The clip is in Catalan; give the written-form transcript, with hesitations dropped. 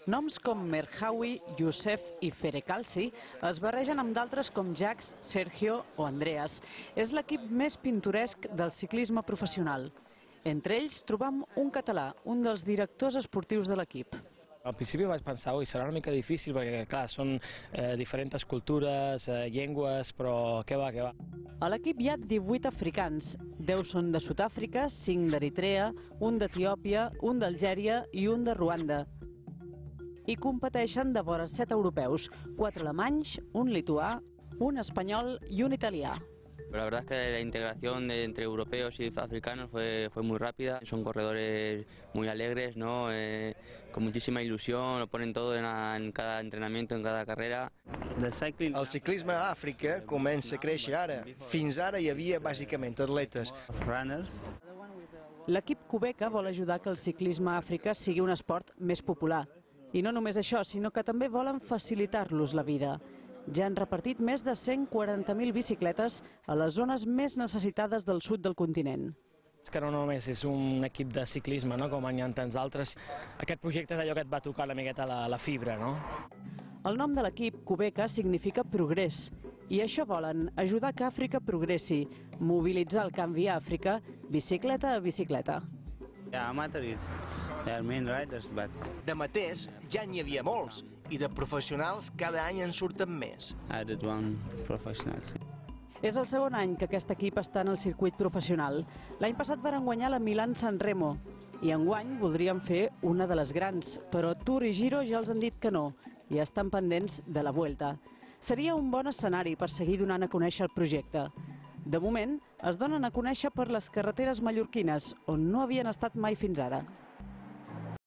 Noms com Merhawi, Youssef i Ferekalsi es barregen amb d'altres com Jacques, Sergio o Andreas. És l'equip més pintoresc del ciclisme professional. Entre ells trobam un català, un dels directors esportius de l'equip. Al principi vaig pensar, ui, serà una mica difícil perquè, clar, són diferents cultures, llengües, però què va, què va. A l'equip hi ha 18 africans. 10 són de Sud-àfrica, 5 d'Eritrea, un d'Etiòpia, un d'Algèria i un de Ruanda. I competeixen de vora 7 europeus, 4 alemanys, un lituà, un espanyol i un italià. La verdad es que la integración entre europeos y africanos fue muy rápida. Son corredores muy alegres, ¿no? Con muchísima ilusión, lo ponen todo en cada entrenamiento, en cada carrera. El ciclisme a Àfrica comença a créixer ara. Fins ara hi havia bàsicament atletes. L'equip Qhubeka vol ajudar que el ciclisme a Àfrica sigui un esport més popular. I no només això, sinó que també volen facilitar-los la vida. Ja han repartit més de 140.000 bicicletes a les zones més necessitades del sud del continent. És que no només és un equip de ciclisme, no? Com hi ha tants altres. Aquest projecte és allò que et va tocar una miqueta la fibra, no? El nom de l'equip, Qhubeka, significa progrés. I això volen, ajudar que Àfrica progressi, mobilitzar el canvi a Àfrica, bicicleta a bicicleta. D'amateurs ja n'hi havia molts, i de professionals cada any en surten més. És el segon any que aquest equip està en el circuit professional. L'any passat varen guanyar la Milán-San Remo i enguany voldrien fer una de les grans, però Tour i Giro ja els han dit que no i estan pendents de la Vuelta. Seria un bon escenari per seguir donant a conèixer el projecte. De moment, es donen a conèixer per les carreteres mallorquines, on no havien estat mai fins ara.